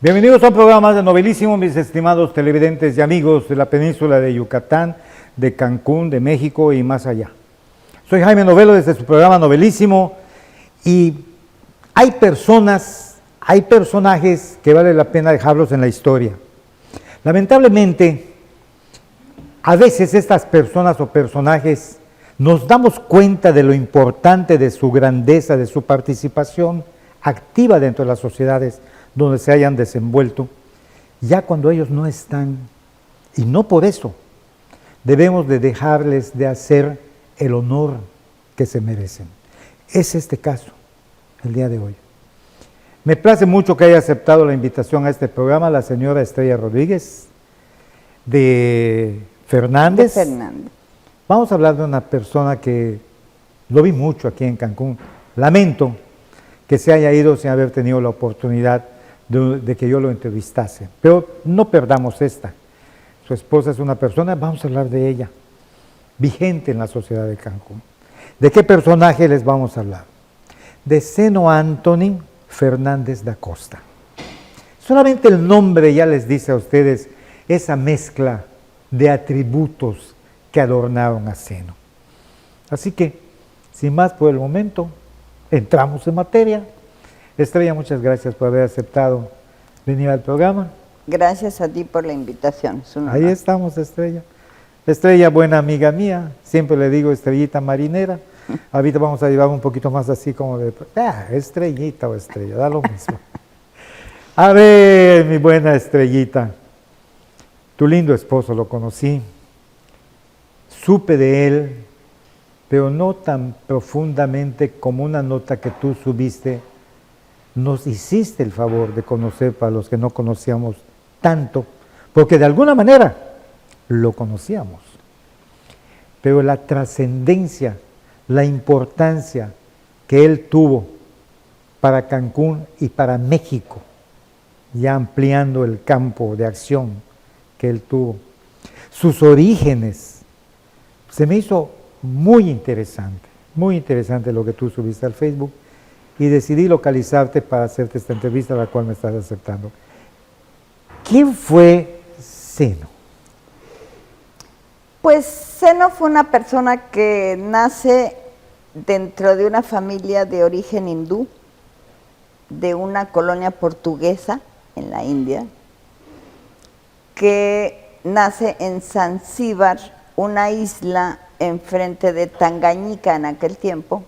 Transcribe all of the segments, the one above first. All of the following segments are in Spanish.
Bienvenidos a un programa más de Novelísimo, mis estimados televidentes y amigos de la península de Yucatán, de Cancún, de México y más allá. Soy Jaime Novelo desde su programa Novelísimo y hay personajes que vale la pena dejarlos en la historia. Lamentablemente, a veces estas personas o personajes nos damos cuenta de lo importante de su grandeza, de su participación activa dentro de las sociedades donde se hayan desenvuelto, ya cuando ellos no están, y no por eso debemos de dejarles de hacer el honor que se merecen. Es este caso, el día de hoy. Me place mucho que haya aceptado la invitación a este programa la señora Estrella Rodríguez de Fernández. Vamos a hablar de una persona que lo vi mucho aquí en Cancún. Lamento que se haya ido sin haber tenido la oportunidad de que yo lo entrevistase. Pero no perdamos esta. Su esposa es una persona, vamos a hablar de ella, vigente en la sociedad de Cancún. ¿De qué personaje les vamos a hablar? De Zeno Anthony Fernández da Costa. Solamente el nombre ya les dice a ustedes esa mezcla de atributos que adornaron a Zeno. Así que, sin más por el momento, entramos en materia. Estrella, muchas gracias por haber aceptado venir al programa. Gracias a ti por la invitación. Ahí estamos, Estrella. Estrella, buena amiga mía, siempre le digo estrellita marinera. Ahorita vamos a llevar un poquito más así como de, estrellita o estrella, da lo mismo. A ver, mi buena Estrellita, tu lindo esposo lo conocí, supe de él, pero no tan profundamente como una nota que tú subiste. Nos hiciste el favor de conocer para los que no conocíamos tanto, porque de alguna manera lo conocíamos. Pero la trascendencia, la importancia que él tuvo para Cancún y para México, ya ampliando el campo de acción que él tuvo, sus orígenes, se me hizo muy interesante lo que tú subiste al Facebook, y decidí localizarte para hacerte esta entrevista, la cual me estás aceptando. ¿Quién fue Zeno? Pues Zeno fue una persona que nace dentro de una familia de origen hindú, de una colonia portuguesa en la India, que nace en Zanzíbar, una isla enfrente de Tanganyika en aquel tiempo,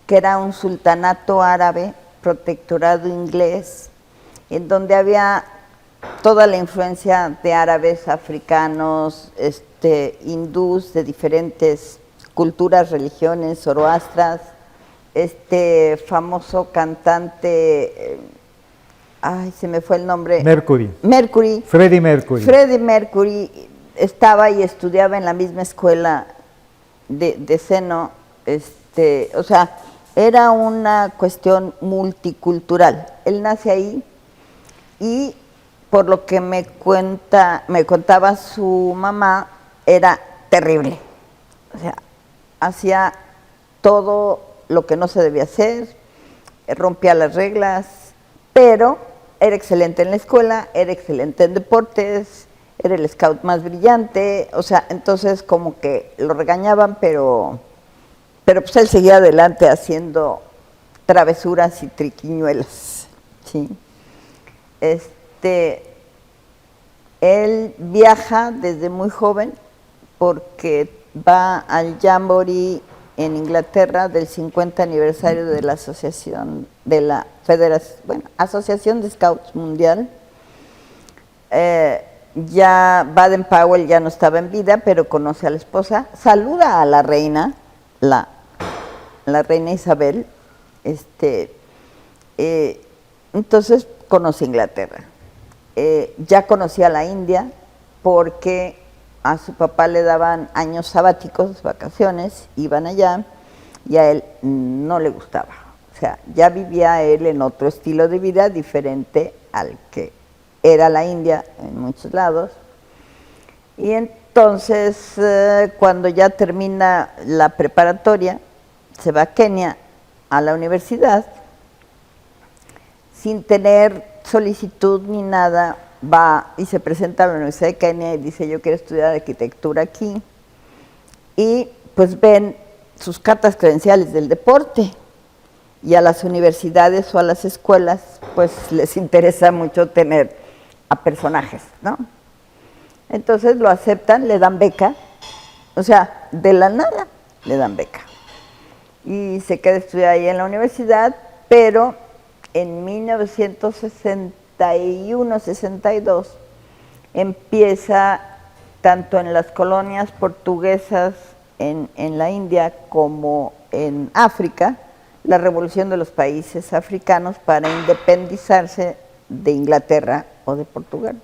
que era un sultanato árabe, protectorado inglés, en donde había toda la influencia de árabes, africanos, hindús, de diferentes culturas, religiones, zoroastras, famoso cantante, se me fue el nombre. Freddie Mercury estaba y estudiaba en la misma escuela de Zeno, o sea, era una cuestión multicultural. Él nace ahí y por lo que me contaba su mamá, era terrible. O sea, hacía todo lo que no se debía hacer, rompía las reglas, pero era excelente en la escuela, era excelente en deportes, era el scout más brillante, o sea, entonces como que lo regañaban, pero pues él seguía adelante haciendo travesuras y triquiñuelas, ¿sí? Él viaja desde muy joven porque va al Jamboree en Inglaterra del 50 aniversario de la asociación de la Asociación de Scouts Mundial. Ya Baden-Powell ya no estaba en vida, pero conoce a la esposa, saluda a la reina, la reina Isabel, entonces conoce Inglaterra. Ya conocía la India porque a su papá le daban años sabáticos, vacaciones, iban allá y a él no le gustaba. O sea, ya vivía él en otro estilo de vida diferente al que era la India en muchos lados. Y entonces, cuando ya termina la preparatoria, se va a Kenia a la universidad sin tener solicitud ni nada, va y se presenta a la Universidad de Kenia y dice, yo quiero estudiar arquitectura aquí. Y pues ven sus cartas credenciales del deporte, y a las universidades o a las escuelas pues les interesa mucho tener a personajes, ¿no? Entonces lo aceptan, le dan beca, o sea, de la nada le dan beca. Y se queda a estudiar ahí en la universidad, pero en 1961-62 empieza tanto en las colonias portuguesas en la India como en África, la revolución de los países africanos para independizarse de Inglaterra o de Portugal.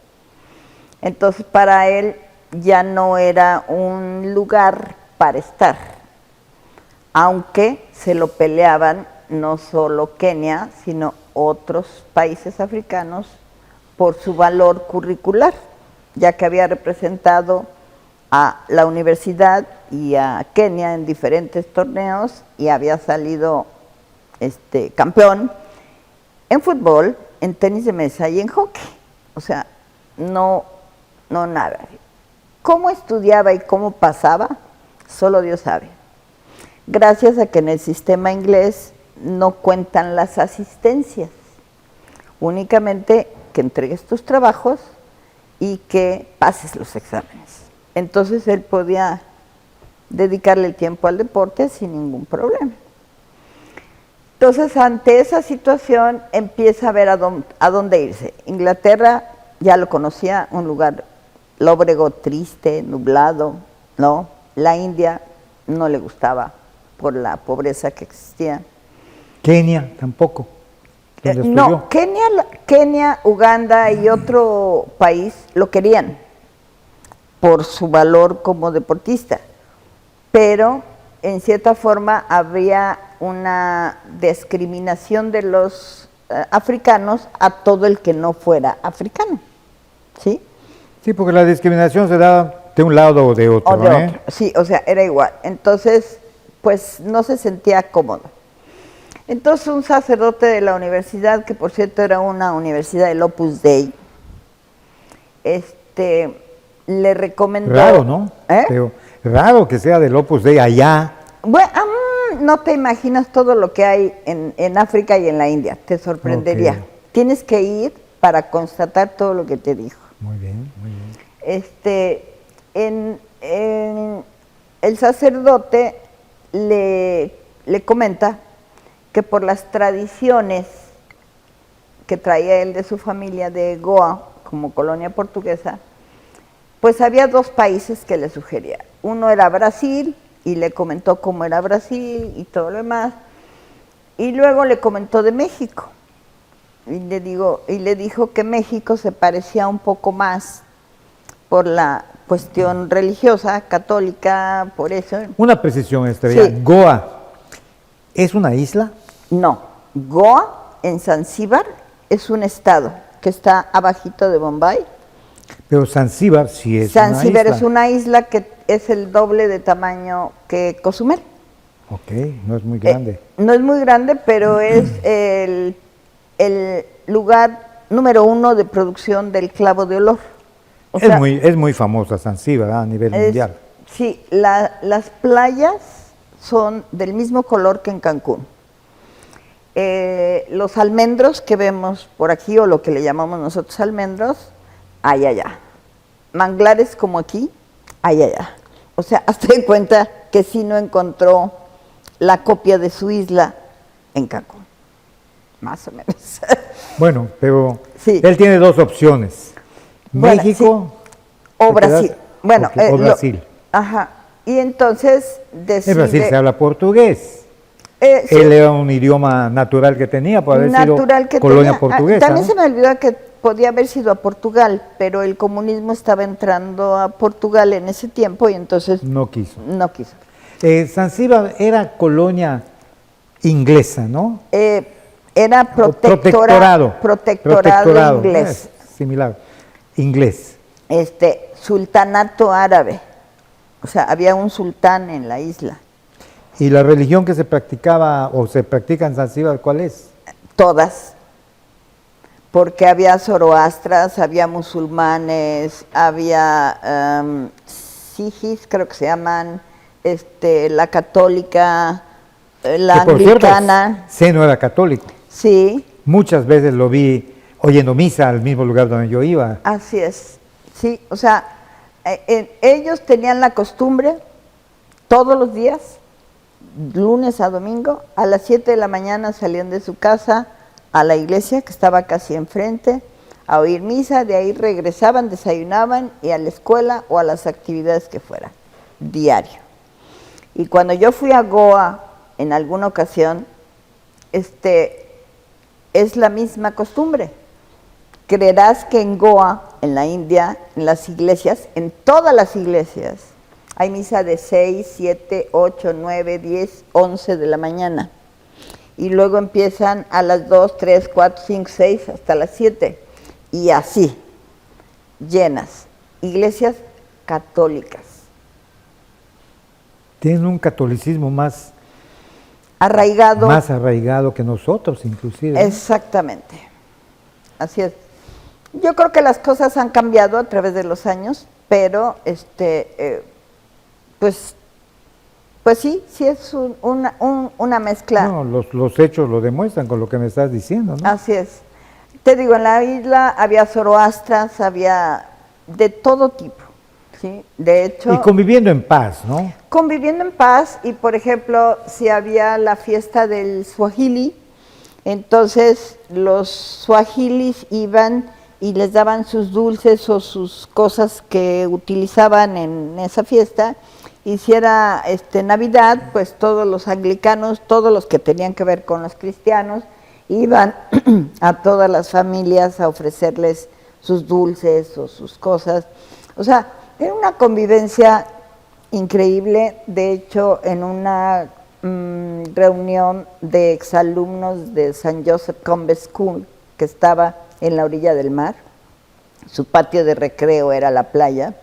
Entonces para él ya no era un lugar para estar, aunque se lo peleaban no solo Kenia, sino otros países africanos por su valor curricular, ya que había representado a la universidad y a Kenia en diferentes torneos y había salido campeón en fútbol, en tenis de mesa y en hockey. O sea, no nada. ¿Cómo estudiaba y cómo pasaba? Solo Dios sabe. Gracias a que en el sistema inglés no cuentan las asistencias, únicamente que entregues tus trabajos y que pases los exámenes. Entonces él podía dedicarle el tiempo al deporte sin ningún problema. Entonces, ante esa situación, empieza a ver a dónde irse. Inglaterra ya lo conocía, un lugar lóbrego, triste, nublado, ¿no? La India no le gustaba por la pobreza que existía. Kenia tampoco. No, Kenia, Uganda y otro país lo querían por su valor como deportista, pero en cierta forma habría una discriminación de los africanos a todo el que no fuera africano, ¿sí? Sí, porque la discriminación se daba de un lado o de otro. Otro. Sí, o sea, era igual. Entonces, pues no se sentía cómodo. Entonces un sacerdote de la universidad, que por cierto era una universidad del Opus Dei, le recomendó... Raro, ¿no? Pero raro que sea del Opus Dei allá. Bueno, no te imaginas todo lo que hay en África y en la India, te sorprendería. Okay. Tienes que ir para constatar todo lo que te dijo. Muy bien, muy bien. El sacerdote le comenta que por las tradiciones que traía él de su familia de Goa, como colonia portuguesa, pues había dos países que le sugería. Uno era Brasil, y le comentó cómo era Brasil y todo lo demás, y luego le comentó de México, y le dijo que México se parecía un poco más por la cuestión religiosa, católica, por eso. Una precisión, Estrella. Sí. ¿Goa es una isla? No, Goa en Zanzíbar es un estado que está abajito de Bombay. Pero Zanzíbar sí es una isla. Zanzíbar es una isla que es el doble de tamaño que Cozumel. Ok, no es muy grande. No es muy grande, pero es el lugar número 1 de producción del clavo de olor. Es muy famosa Zanzíbar a nivel mundial. Sí, las playas son del mismo color que en Cancún. Los almendros que vemos por aquí, o lo que le llamamos nosotros almendros, hay allá. Manglares como aquí, hay allá. O sea, hazte de cuenta que sí no encontró la copia de su isla en Cancún, más o menos. Bueno, pero sí. Él tiene dos opciones, México sí. O Brasil. Bueno, o Brasil. Ajá, y entonces decide... En Brasil se habla portugués. Sí. Él era un idioma natural que tenía, por haber sido colonia portuguesa. También ¿no? se me olvidó que podía haber sido a Portugal, pero el comunismo estaba entrando a Portugal en ese tiempo y entonces... No quiso. No quiso. Zanzíbar era colonia inglesa, ¿no? Era protectorado inglés. Similar, inglés. Sultanato árabe. O sea, había un sultán en la isla. ¿Y la religión que se practicaba o se practica en Zanzíbar, cuál es? Todas. porque había zoroastras, había musulmanes, había sijis, creo que se llaman, la católica, la que anglicana. Por cierto, Zeno era católico. Sí. Muchas veces lo vi oyendo misa al mismo lugar donde yo iba. Así es, sí, o sea, ellos tenían la costumbre todos los días, lunes a domingo, a las 7 de la mañana salían de su casa a la iglesia, que estaba casi enfrente, a oír misa, de ahí regresaban, desayunaban y a la escuela o a las actividades que fueran, diario. Y cuando yo fui a Goa en alguna ocasión, es la misma costumbre. Creerás que en Goa, en la India, en las iglesias, en todas las iglesias, hay misa de 6, 7, 8, 9, 10, 11 de la mañana. Y luego empiezan a las 2, 3, 4, 5, 6, hasta las 7. Y así, llenas. Iglesias católicas. Tienen un catolicismo más arraigado. Más arraigado que nosotros, inclusive. Exactamente. Así es. Yo creo que las cosas han cambiado a través de los años, pero pues sí es una mezcla. No, los hechos lo demuestran con lo que me estás diciendo, ¿no? Así es. Te digo, en la isla había zoroastras, había de todo tipo, ¿sí? De hecho. Y conviviendo en paz, ¿no? Conviviendo en paz, y por ejemplo, si había la fiesta del Swahili, entonces los swahilis iban y les daban sus dulces o sus cosas que utilizaban en esa fiesta. Y si era Navidad, pues todos los anglicanos, todos los que tenían que ver con los cristianos, iban a todas las familias a ofrecerles sus dulces o sus cosas. O sea, era una convivencia increíble. De hecho, en una reunión de exalumnos de St. Joseph Convent School, que estaba en la orilla del mar, su patio de recreo era la playa,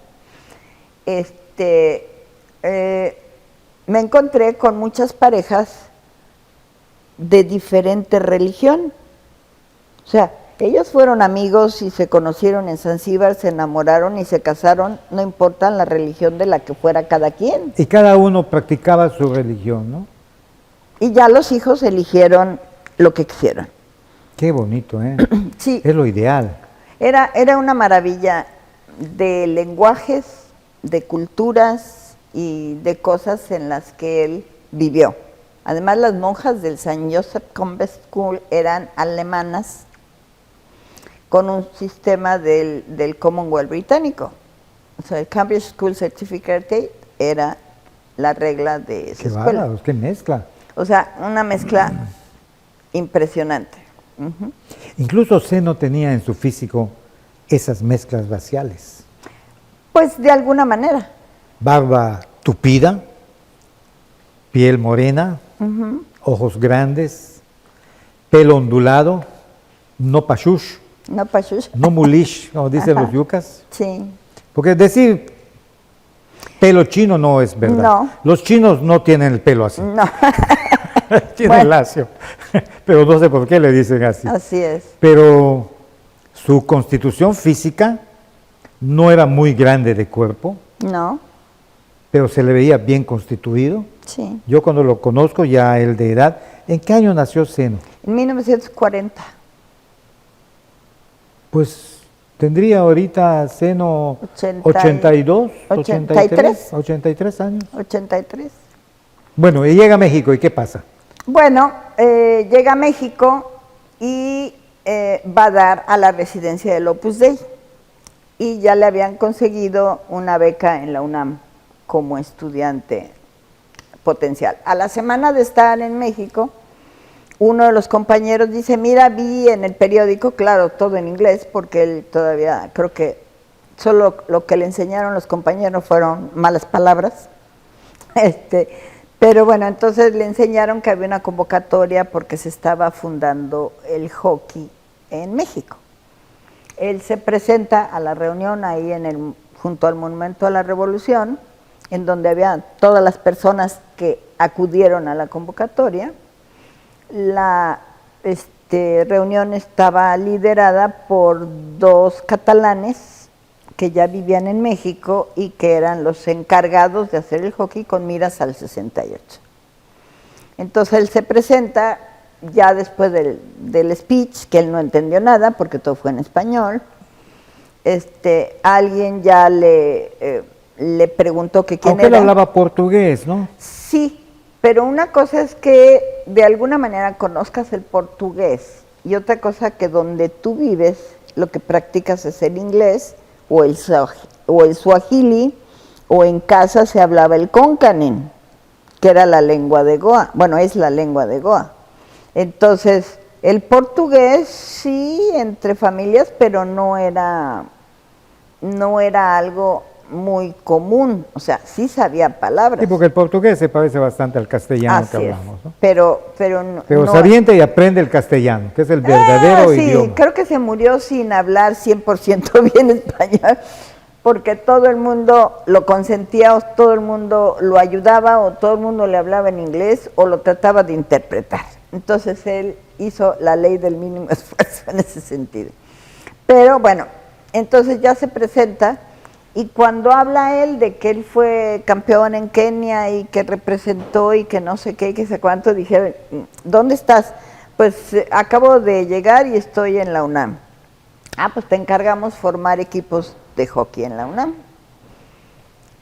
me encontré con muchas parejas de diferente religión. O sea, ellos fueron amigos y se conocieron en Zanzíbar, se enamoraron y se casaron, no importa la religión de la que fuera cada quien. Y cada uno practicaba su religión, ¿no? Y ya los hijos eligieron lo que quisieron. Qué bonito, ¿eh? Sí. Es lo ideal. Era una maravilla de lenguajes, de culturas y de cosas en las que él vivió. Además, las monjas del St. Joseph Convent School eran alemanas con un sistema del Commonwealth británico. O sea, el Cambridge School Certificate era la regla de esa escuela. Qué bárbaro, qué mezcla. O sea, una mezcla impresionante. Uh-huh. Incluso Zeno tenía en su físico esas mezclas raciales. Pues de alguna manera. Barba tupida, piel morena, uh-huh, ojos grandes, pelo ondulado, no pashush, no mulish, como dicen los yucas. Sí. Porque decir pelo chino no es verdad. No. Los chinos no tienen el pelo así. No. Tienen lacio. Pero no sé por qué le dicen así. Así es. Pero su constitución física no era muy grande de cuerpo. No. Pero se le veía bien constituido. Sí. Yo cuando lo conozco, ya él de edad. ¿En qué año nació Zeno? En 1940. Pues tendría ahorita Zeno 82, 83 años. 83. Bueno, y llega a México, ¿y qué pasa? Bueno, llega a México y va a dar a la residencia del Opus Dei. Y ya le habían conseguido una beca en la UNAM como estudiante potencial. A la semana de estar en México, uno de los compañeros dice, mira, vi en el periódico, claro, todo en inglés, porque él todavía, creo que solo lo que le enseñaron los compañeros fueron malas palabras, pero bueno, entonces le enseñaron que había una convocatoria porque se estaba fundando el hockey en México. Él se presenta a la reunión ahí junto al Monumento a la Revolución, en donde había todas las personas que acudieron a la convocatoria. reunión estaba liderada por 2 catalanes que ya vivían en México y que eran los encargados de hacer el hockey con miras al 68. Entonces él se presenta ya después del speech, que él no entendió nada porque todo fue en español. Alguien ya le preguntó que quién Aunque era. él hablaba portugués, ¿no? Sí, pero una cosa es que de alguna manera conozcas el portugués y otra cosa que donde tú vives lo que practicas es el inglés o el suajili, o en casa se hablaba el konkanen, que era la lengua de Goa, bueno, es la lengua de Goa. Entonces, el portugués sí, entre familias, pero no era algo muy común, o sea, sí sabía palabras. Sí, porque el portugués se parece bastante al castellano que hablamos, ¿no? Pero no, se avienta y aprende el castellano, que es el verdadero idioma. Sí, creo que se murió sin hablar 100% bien español, porque todo el mundo lo consentía, o todo el mundo lo ayudaba, o todo el mundo le hablaba en inglés, o lo trataba de interpretar. Entonces él hizo la ley del mínimo esfuerzo en ese sentido. Pero bueno, entonces ya se presenta. Y cuando habla él de que él fue campeón en Kenia y que representó y que no sé qué y que sé cuánto, dije, ¿dónde estás? Pues acabo de llegar y estoy en la UNAM. Ah, pues te encargamos formar equipos de hockey en la UNAM.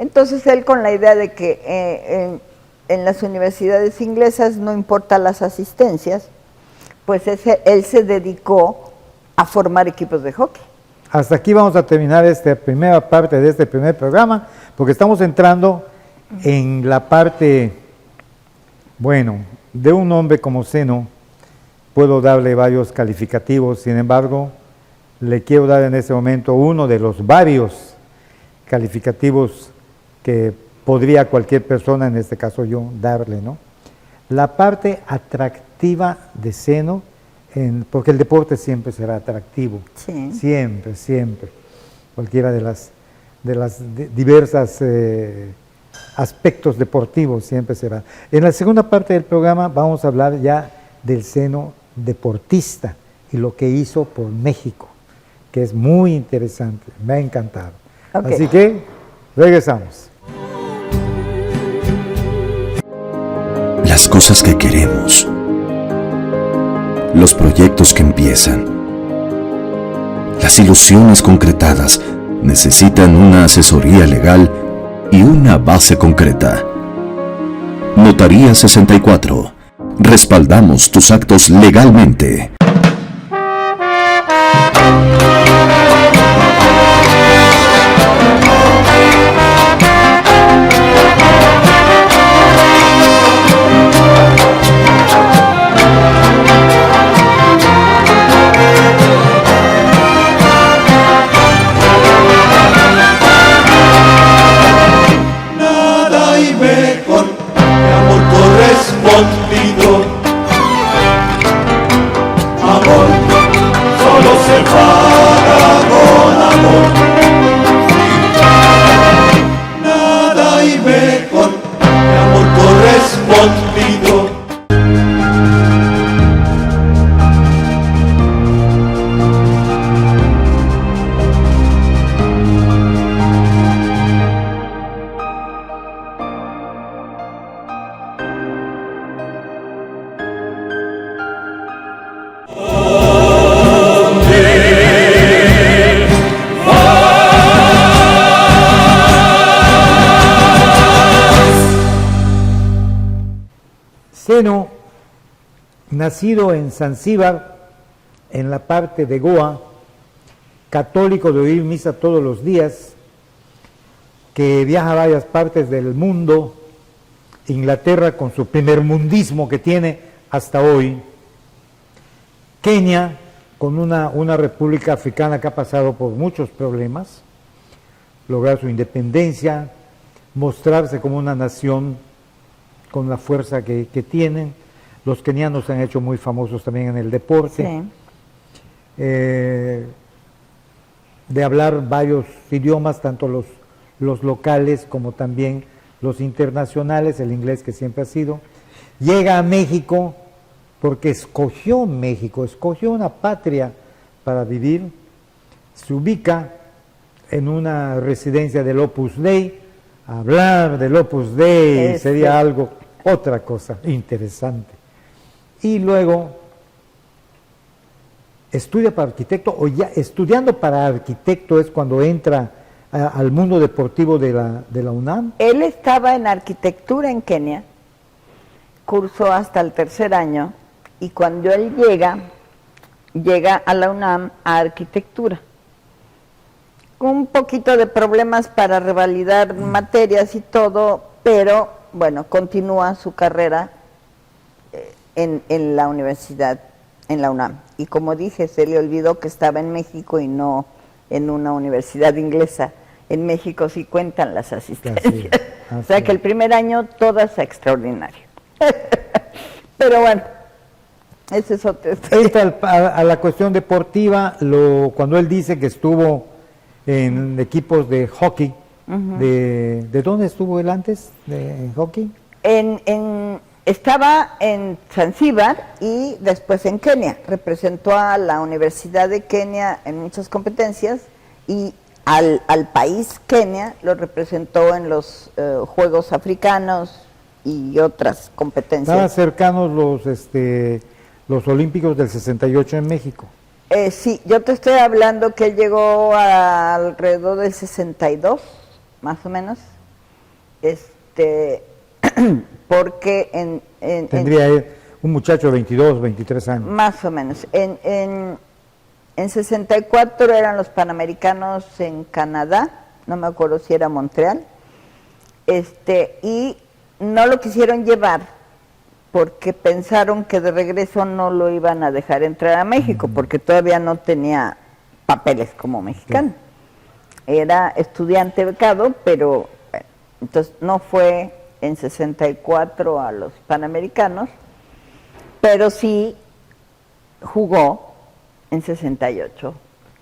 Entonces él con la idea de que en las universidades inglesas no importa las asistencias, pues él se dedicó a formar equipos de hockey. Hasta aquí vamos a terminar esta primera parte de este primer programa, porque estamos entrando en la parte, bueno, de un hombre como Zeno. Puedo darle varios calificativos, sin embargo, le quiero dar en este momento uno de los varios calificativos que podría cualquier persona, en este caso yo, darle, ¿no? La parte atractiva de Zeno, porque el deporte siempre será atractivo, sí. siempre, cualquiera de las diversas aspectos deportivos siempre será. En la segunda parte del programa vamos a hablar ya del Zeno deportista y lo que hizo por México, que es muy interesante, me ha encantado. Okay. Así que regresamos. Las cosas que queremos, los proyectos que empiezan, las ilusiones concretadas necesitan una asesoría legal y una base concreta. Notaría 64. Respaldamos tus actos legalmente. Zeno, nacido en Zanzíbar, en la parte de Goa, católico de oír misa todos los días, que viaja a varias partes del mundo, Inglaterra con su primermundismo que tiene hasta hoy, Kenia con una república africana que ha pasado por muchos problemas, lograr su independencia, mostrarse como una nación con la fuerza que tienen. Los kenianos se han hecho muy famosos también en el deporte, sí. De hablar varios idiomas, tanto los locales como también los internacionales, el inglés que siempre ha sido. Llega a México porque escogió México, escogió una patria para vivir, se ubica en una residencia del Opus Dei. Hablar del Opus Dei sería algo, otra cosa interesante. Y luego estudia para arquitecto, o ya estudiando para arquitecto es cuando entra al mundo deportivo de la UNAM. Él estaba en arquitectura en Kenia, cursó hasta el 3er año, y cuando él llega a la UNAM a arquitectura. Un poquito de problemas para revalidar materias y todo, pero bueno, continúa su carrera en la universidad, en la UNAM. Y como dije, se le olvidó que estaba en México y no en una universidad inglesa. En México sí cuentan las asistencias. Así o sea que el primer año todas extraordinarias. Pero bueno, ese es otro. A la cuestión deportiva, cuando él dice que estuvo en equipos de hockey, ¿de dónde estuvo él antes de hockey? Estaba en Zanzíbar y después en Kenia. Representó a la Universidad de Kenia en muchas competencias y al país Kenia lo representó en los Juegos Africanos y otras competencias. Estaban cercanos los Olímpicos del 68 en México. Sí, yo te estoy hablando que él llegó alrededor del 62, más o menos, porque tendría un muchacho de 22, 23 años. Más o menos. En 64 eran los Panamericanos en Canadá, no me acuerdo si era Montreal, y no lo quisieron llevar porque pensaron que de regreso no lo iban a dejar entrar a México, porque todavía no tenía papeles como mexicano. Sí. Era estudiante becado, pero bueno, entonces no fue en 64 a los Panamericanos, pero sí jugó en 68.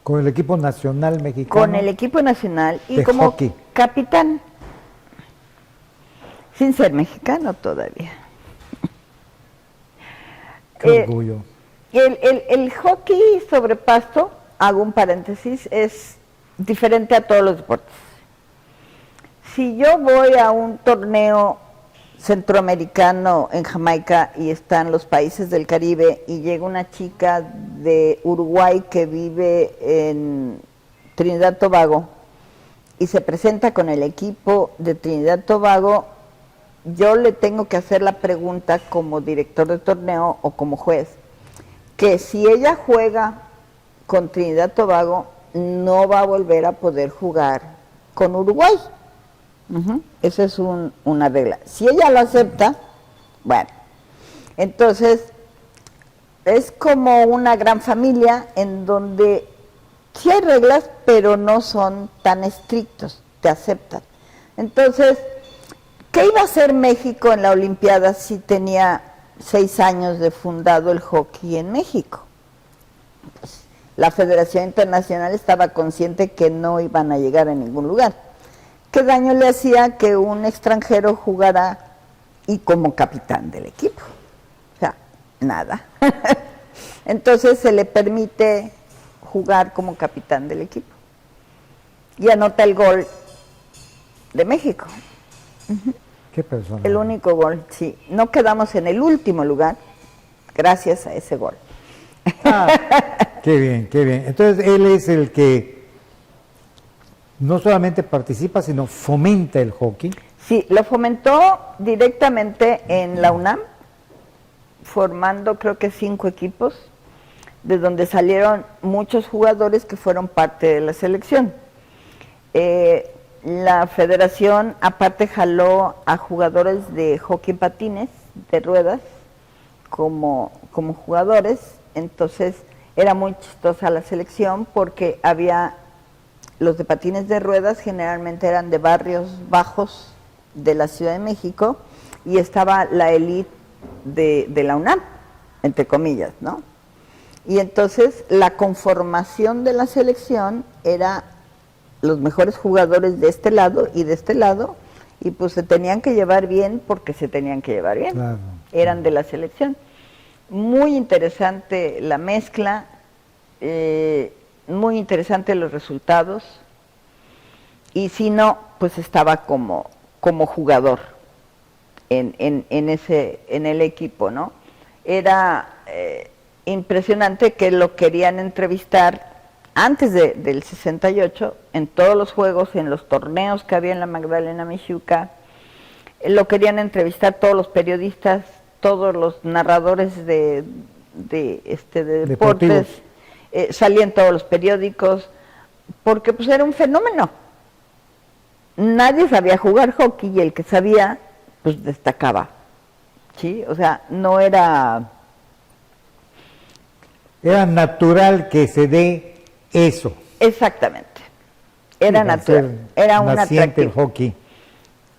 ¿Con el equipo nacional mexicano? Con el equipo nacional y de como hockey. Capitán, sin ser mexicano todavía. Qué orgullo. El hockey sobre pasto, hago un paréntesis, es diferente a todos los deportes. Si yo voy a un torneo centroamericano en Jamaica y están los países del Caribe y llega una chica de Uruguay que vive en Trinidad y Tobago y se presenta con el equipo de Trinidad y Tobago, yo le tengo que hacer la pregunta como director de torneo o como juez, que si ella juega con Trinidad y Tobago, no va a volver a poder jugar con Uruguay. Esa es una regla. Si ella lo acepta, bueno, entonces es como una gran familia en donde sí hay reglas, pero no son tan estrictos, te aceptan. Entonces, ¿qué iba a hacer México en la Olimpiada si tenía 6 años de fundado el hockey en México? Pues, la Federación Internacional estaba consciente que no iban a llegar a ningún lugar. ¿Qué daño le hacía que un extranjero jugara y como capitán del equipo? O sea, nada. Entonces se le permite jugar como capitán del equipo. Y anota el gol de México. ¿Qué persona? El único gol, sí. No quedamos en el último lugar gracias a ese gol. Ah, qué bien, qué bien. Entonces él es el que no solamente participa, sino fomenta el hockey. Sí, lo fomentó directamente en la UNAM, formando creo que 5 equipos, de donde salieron muchos jugadores que fueron parte de la selección. La federación aparte jaló a jugadores de hockey patines, de ruedas, como jugadores, entonces era muy chistosa la selección porque había, los de patines de ruedas generalmente eran de barrios bajos de la Ciudad de México y estaba la élite de la UNAM, entre comillas, ¿no? Y entonces la conformación de la selección era los mejores jugadores de este lado y de este lado, y pues se tenían que llevar bien porque se tenían que llevar bien, claro. Eran de la selección. muy interesante la mezcla, muy interesante los resultados, y si no, pues estaba como jugador en el equipo, ¿no? Era impresionante que lo querían entrevistar antes del 68, en todos los juegos, en los torneos que había en la Magdalena Mixhuca, lo querían entrevistar todos los periodistas, todos los narradores de deportes, salían todos los periódicos, porque pues era un fenómeno. Nadie sabía jugar hockey y el que sabía, pues destacaba, ¿sí? O sea, no era... Era natural que se dé eso. Exactamente. Era natural. Era un naciente el hockey.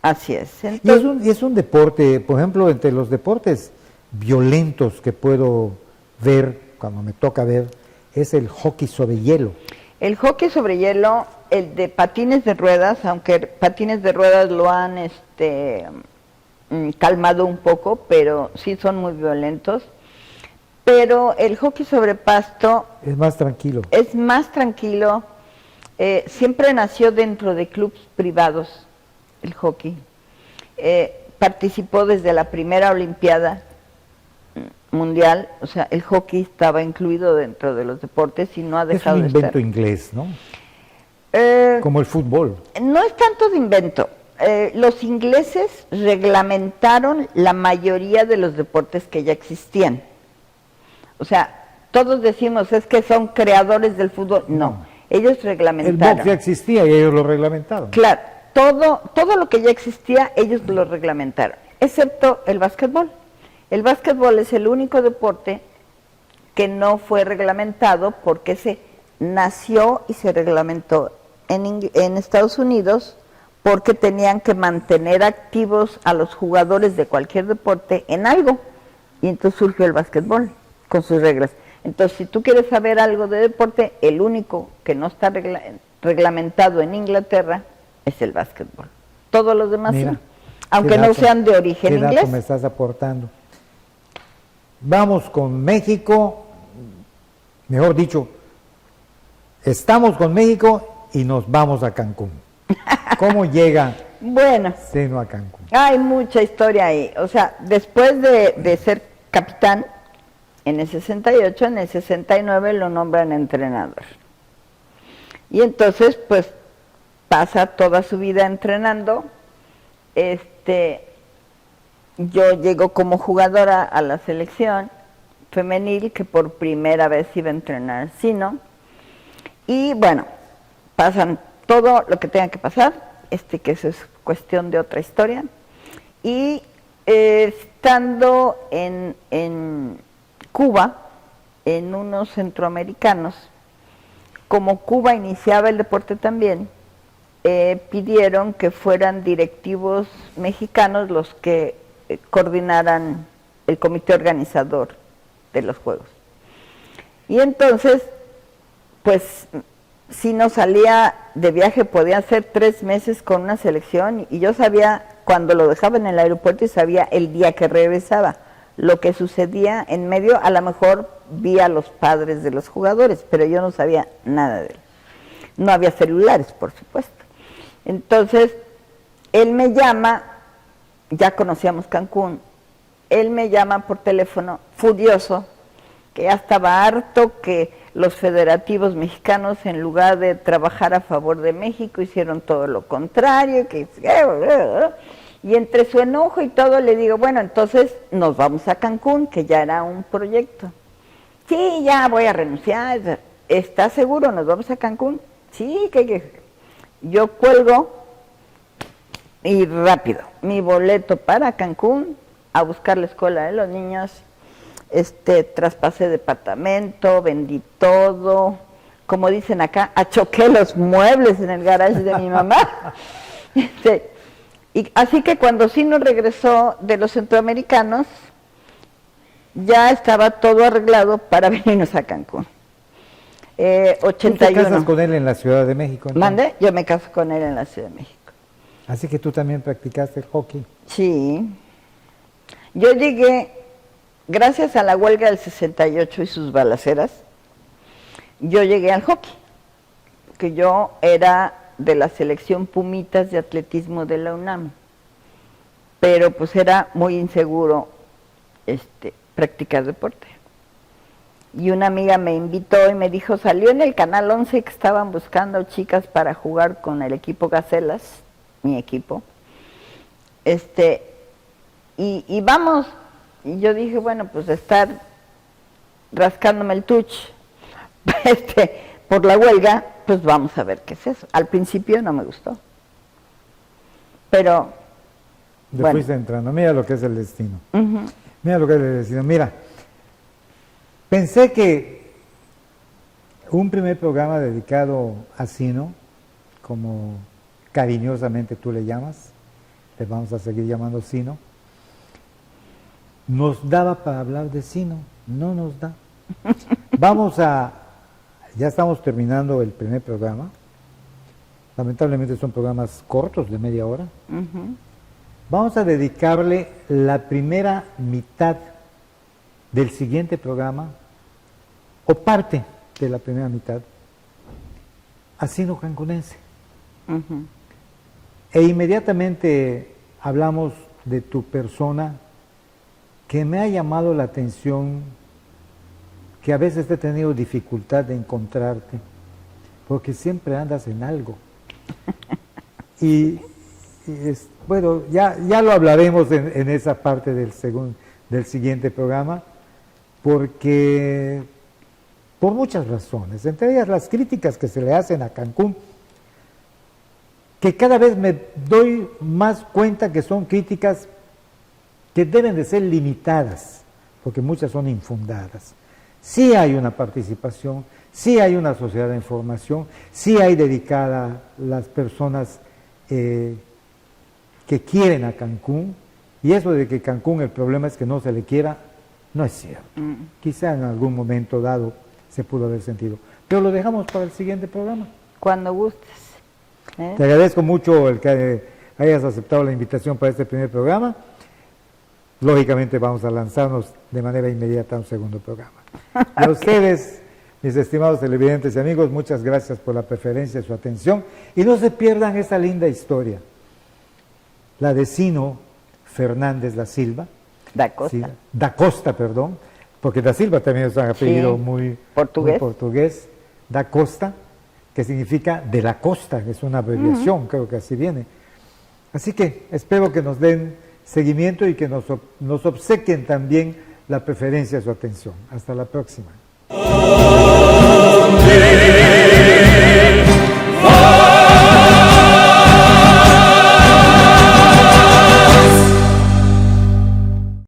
Así es. Entonces, y es un deporte, por ejemplo, entre los deportes violentos que puedo ver, cuando me toca ver, es el hockey sobre hielo. El hockey sobre hielo, el de patines de ruedas, aunque patines de ruedas lo han calmado un poco, pero sí son muy violentos. Pero el hockey sobre pasto... es más tranquilo. Es más tranquilo. Siempre nació dentro de clubes privados el hockey. Participó desde la primera Olimpiada Mundial, o sea, el hockey estaba incluido dentro de los deportes y no ha dejado de estar. Es un invento inglés, ¿no? Como el fútbol. No es tanto de invento. Los ingleses reglamentaron la mayoría de los deportes que ya existían. O sea, todos decimos, es que son creadores del fútbol. No, ellos reglamentaron. El box ya existía y ellos lo reglamentaron. Claro, todo lo que ya existía, ellos lo reglamentaron, excepto el básquetbol. El básquetbol es el único deporte que no fue reglamentado porque se nació y se reglamentó en Estados Unidos porque tenían que mantener activos a los jugadores de cualquier deporte en algo. Y entonces surgió el básquetbol con sus reglas. Entonces, si tú quieres saber algo de deporte, el único que no está reglamentado en Inglaterra es el básquetbol. Todos los demás sí, aunque no sean de origen inglés. ¿Qué dato me estás aportando? Vamos con México, mejor dicho, estamos con México y nos vamos a Cancún. ¿Cómo llega Zeno a Cancún? Hay mucha historia ahí. O sea, después de ser capitán, en el 68, en el 69 lo nombran entrenador. Y entonces, pues, pasa toda su vida entrenando. Yo llego como jugadora a la selección femenil, que por primera vez iba a entrenar Zeno. Y bueno, pasan todo lo que tenga que pasar, que eso es cuestión de otra historia. Y estando en Cuba, en unos centroamericanos, como Cuba iniciaba el deporte también, pidieron que fueran directivos mexicanos los que coordinaran el comité organizador de los Juegos. Y entonces, pues, si no salía de viaje, podía ser 3 meses con una selección, y yo sabía cuando lo dejaba en el aeropuerto y sabía el día que regresaba. Lo que sucedía en medio, a lo mejor vi a los padres de los jugadores, pero yo no sabía nada de él. No había celulares, por supuesto. Entonces, él me llama, ya conocíamos Cancún, él me llama por teléfono, furioso, que ya estaba harto que los federativos mexicanos, en lugar de trabajar a favor de México, hicieron todo lo contrario, y entre su enojo y todo le digo, bueno, entonces nos vamos a Cancún, que ya era un proyecto. Sí, ya voy a renunciar. ¿Estás seguro? ¿Nos vamos a Cancún? Sí, que yo cuelgo y rápido, mi boleto para Cancún, a buscar la escuela de los niños, traspasé departamento, vendí todo, como dicen acá, achoqué los muebles en el garage de mi mamá. Y así que cuando Zeno regresó de los centroamericanos, ya estaba todo arreglado para venirnos a Cancún. 81. ¿Tú te casas con él en la Ciudad de México? Entonces? ¿Mande? Yo me caso con él en la Ciudad de México. Así que tú también practicaste el hockey. Sí. Yo llegué gracias a la huelga del 68 y sus balaceras, yo llegué al hockey, que yo era de la selección Pumitas de atletismo de la UNAM, pero pues era muy inseguro practicar deporte. Y una amiga me invitó y me dijo, salió en el Canal 11 que estaban buscando chicas para jugar con el equipo Gacelas, mi equipo, y vamos, y yo dije, bueno, pues estar rascándome el tuch, por la huelga, pues vamos a ver qué es eso. Al principio no me gustó, pero bueno. Fuiste entrando, mira lo que es el destino. Mira lo que es el destino, mira. Pensé que un primer programa dedicado a Sino, como cariñosamente tú le llamas, le vamos a seguir llamando Sino, nos daba para hablar de Sino, no nos da. Ya estamos terminando el primer programa, lamentablemente son programas cortos de media hora. Vamos a dedicarle la primera mitad del siguiente programa, o parte de la primera mitad, a Sino cancunense. E inmediatamente hablamos de tu persona, que me ha llamado la atención, que a veces he tenido dificultad de encontrarte, porque siempre andas en algo. Bueno, ya lo hablaremos en esa parte del siguiente programa, porque por muchas razones, entre ellas las críticas que se le hacen a Cancún, que cada vez me doy más cuenta que son críticas que deben de ser limitadas, porque muchas son infundadas. Sí hay una participación, sí hay una sociedad de información, sí hay dedicada las personas que quieren a Cancún, y eso de que Cancún el problema es que no se le quiera, no es cierto. Quizá en algún momento dado se pudo haber sentido, pero lo dejamos para el siguiente programa. Cuando gustes. Te agradezco mucho el que hayas aceptado la invitación para este primer programa. Lógicamente vamos a lanzarnos de manera inmediata a un segundo programa. Y a ustedes, mis estimados televidentes y amigos, muchas gracias por la preferencia y su atención. Y no se pierdan esa linda historia, la de Sino Fernández da Silva. Da Costa, perdón, porque da Silva también es un apellido muy portugués. Da Costa, que significa de la costa, es una abreviación, creo que así viene. Así que espero que nos den seguimiento y que nos obsequien también la preferencia de su atención. Hasta la próxima.